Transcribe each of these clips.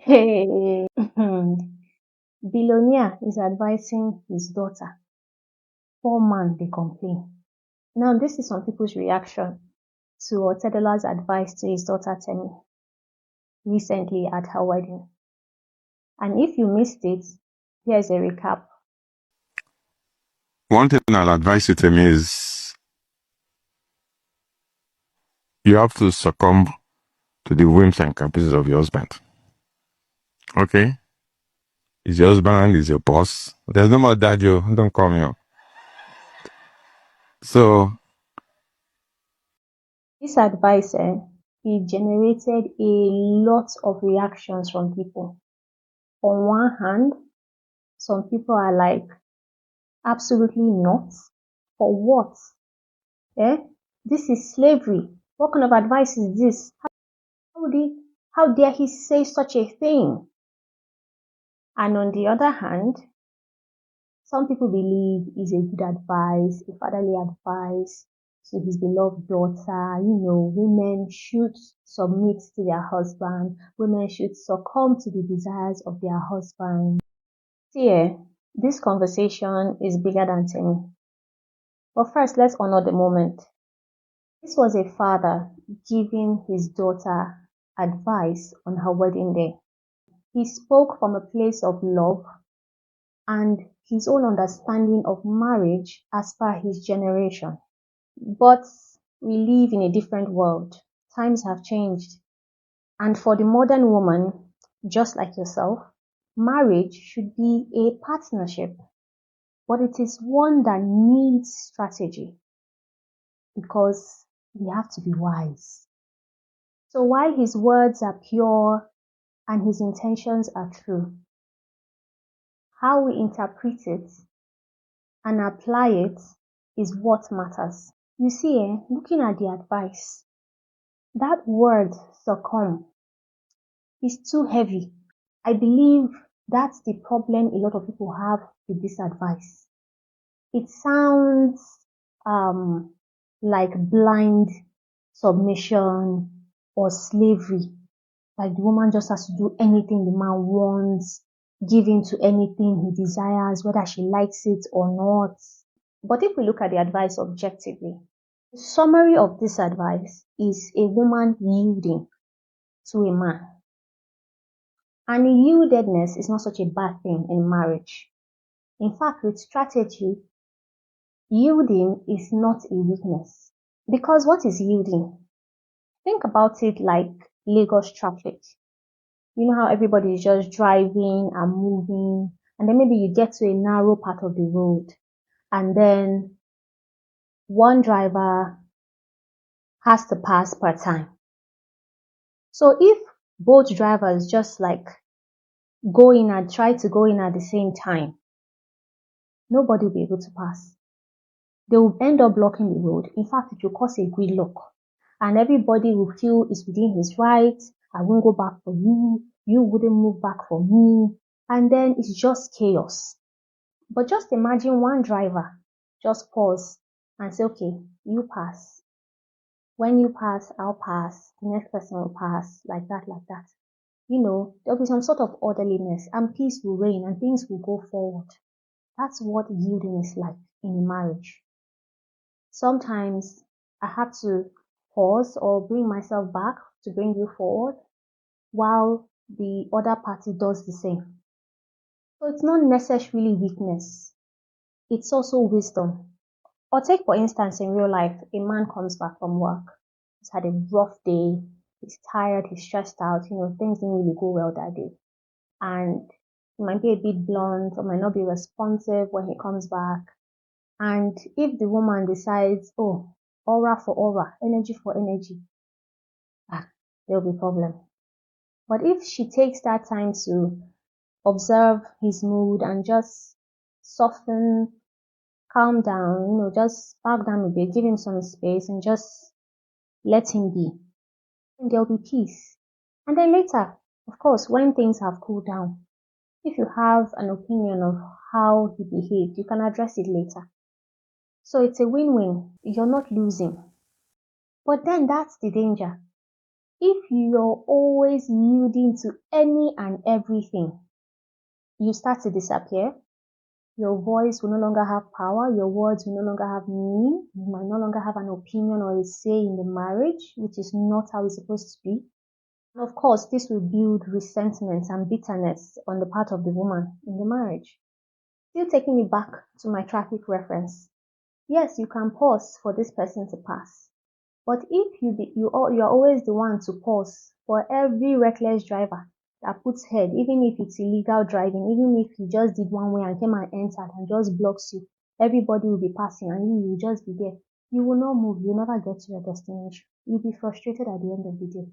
Hey, billionaire is advising his daughter. Poor man, they complain. Now, this is some people's reaction to Otedola's advice to his daughter Temi recently at her wedding. And if you missed it, here's a recap. One thing I'll advise you to me is you have to succumb to the whims and caprices of your husband. Okay? He's your husband, he's your boss. There's no more dad, you don't call me up. So, This advice, it generated a lot of reactions from people. On one hand, some people are like, absolutely not. For what? This is slavery. What kind of advice is this? How dare he say such a thing? And on the other hand, some people believe it's a good advice, a fatherly advice to his beloved daughter. Women should submit to their husband. Women should succumb to the desires of their husband. See, this conversation is bigger than Temi. But first, let's honor the moment. This was a father giving his daughter advice on her wedding day. He spoke from a place of love and his own understanding of marriage as per his generation. But we live in a different world. Times have changed. And for the modern woman, just like yourself, marriage should be a partnership. But it is one that needs strategy because we have to be wise. So while his words are pure and his intentions are true, how we interpret it and apply it is what matters. You see, looking at the advice, that word succumb is too heavy. I believe that's the problem a lot of people have with this advice. It sounds like blind submission or slavery, like the woman just has to do anything the man wants, give in to anything he desires, whether she likes it or not. But if we look at the advice objectively, the summary of this advice is a woman yielding to a man. And yieldedness is not such a bad thing in marriage. In fact, with strategy, yielding is not a weakness. Because what is yielding? Think about it like Lagos traffic. You know how everybody is just driving and moving, and then maybe you get to a narrow part of the road, and then one driver has to pass per time. So if both drivers just like try to go in at the same time, nobody will be able to pass. They will end up blocking the road. In fact, it will cause a gridlock. And everybody will feel it's within his rights. I won't go back for you. You wouldn't move back for me. And then it's just chaos. But just imagine one driver just pause and say, okay, you pass. When you pass, I'll pass. The next person will pass. Like that, like that. There'll be some sort of orderliness and peace will reign and things will go forward. That's what yielding is like in a marriage. Sometimes I have to pause or bring myself back to bring you forward while the other party does the same. So it's not necessarily weakness. It's also wisdom. Or take for instance in real life, a man comes back from work. He's had a rough day. He's tired. He's stressed out. Things didn't really go well that day. And he might be a bit blunt or might not be responsive when he comes back. And if the woman decides, oh, aura for aura, energy for energy, there'll be problem. But if she takes that time to observe his mood and just soften, calm down, just back down a bit, give him some space and just let him be, then there'll be peace. And then later, of course, when things have cooled down, if you have an opinion of how he behaved, you can address it later. So it's a win-win. You're not losing. But then that's the danger. If you're always yielding to any and everything, you start to disappear. Your voice will no longer have power. Your words will no longer have meaning. You might no longer have an opinion or a say in the marriage, which is not how it's supposed to be. And of course, this will build resentment and bitterness on the part of the woman in the marriage. Still taking it back to my traffic reference. Yes, you can pause for this person to pass. But if you're always the one to pause for every reckless driver that puts head, even if it's illegal driving, even if he just did one way and came and entered and just blocks you, everybody will be passing and you will just be there. You will not move. You'll never get to your destination. You'll be frustrated at the end of the day.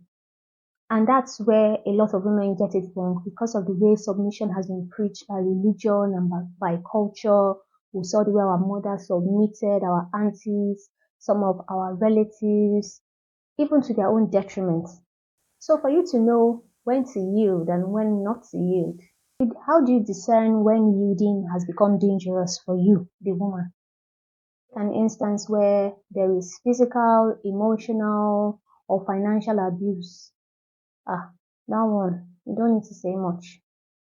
And that's where a lot of women get it wrong because of the way submission has been preached by religion and by culture. We saw the way our mothers submitted, our aunties, some of our relatives, even to their own detriment. So for you to know when to yield and when not to yield, how do you discern when yielding has become dangerous for you, the woman? An instance where there is physical, emotional, or financial abuse. That one, you don't need to say much.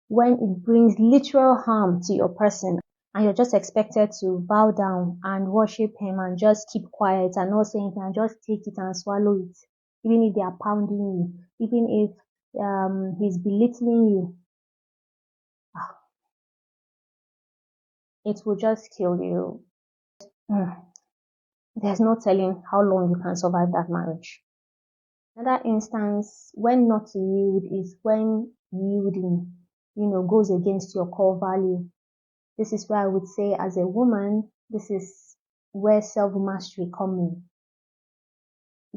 When it brings literal harm to your person and you're just expected to bow down and worship him and just keep quiet and not say anything and just take it and swallow it, even if they are pounding you, even if he's belittling you, it will just kill you. There's no telling how long you can survive that marriage. Another instance when not to yield is when yielding, goes against your core value. This is where I would say as a woman, this is where self-mastery comes in.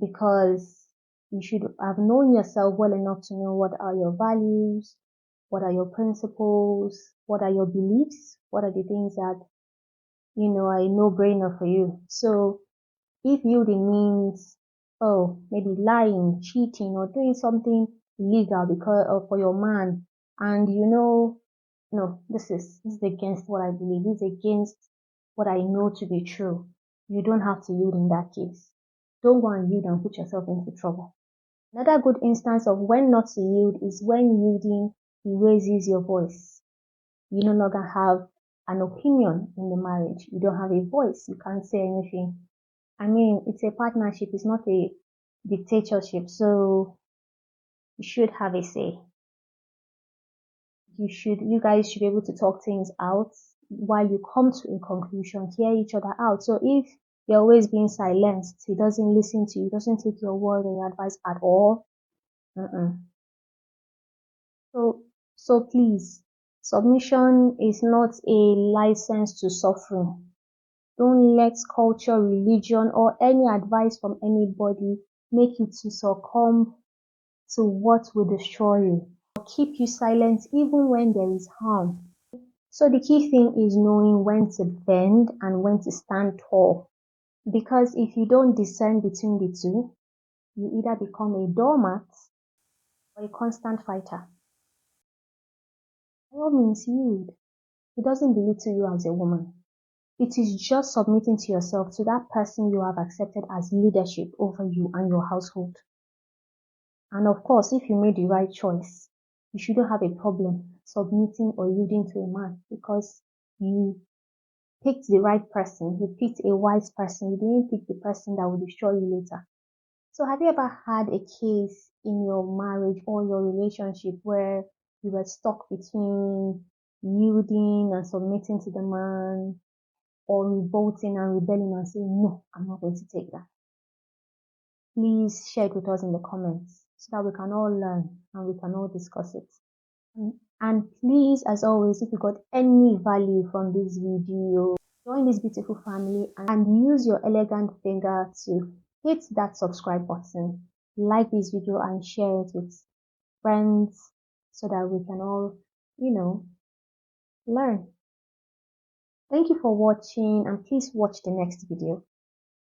Because you should have known yourself well enough to know what are your values, what are your principles, what are your beliefs, what are the things that, are a no-brainer for you. So if yielding means, maybe lying, cheating, or doing something illegal for your man, and no, this is against what I believe, this is against what I know to be true, you don't have to yield in that case. Don't go and yield and put yourself into trouble. Another good instance of when not to yield is when yielding erases your voice. You no longer have an opinion in the marriage. You don't have a voice. You can't say anything. I mean, it's a partnership. It's not a dictatorship. So you should have a say. You guys should be able to talk things out while you come to a conclusion, hear each other out. So if you're always being silenced, he doesn't listen to you, doesn't take your word or your advice at all. So please, submission is not a license to suffering. Don't let culture, religion, or any advice from anybody make you to succumb to what will destroy you or keep you silent even when there is harm. So the key thing is knowing when to bend and when to stand tall. Because if you don't discern between the two, you either become a doormat or a constant fighter. By all means, yield. It doesn't belittle you as a woman. It is just submitting to yourself, to that person you have accepted as leadership over you and your household. And of course, if you made the right choice, you shouldn't have a problem submitting or yielding to a man because you picked the right person, you picked a wise person, you didn't pick the person that will destroy you later. So have you ever had a case in your marriage or your relationship where you were stuck between yielding and submitting to the man, or revolting and rebelling and saying, no, I'm not going to take that? Please share it with us in the comments so that we can all learn and we can all discuss it. And please, as always, if you got any value from this video, join this beautiful family and use your elegant finger to hit that subscribe button, like this video and share it with friends so that we can all, learn. Thank you for watching and please watch the next video.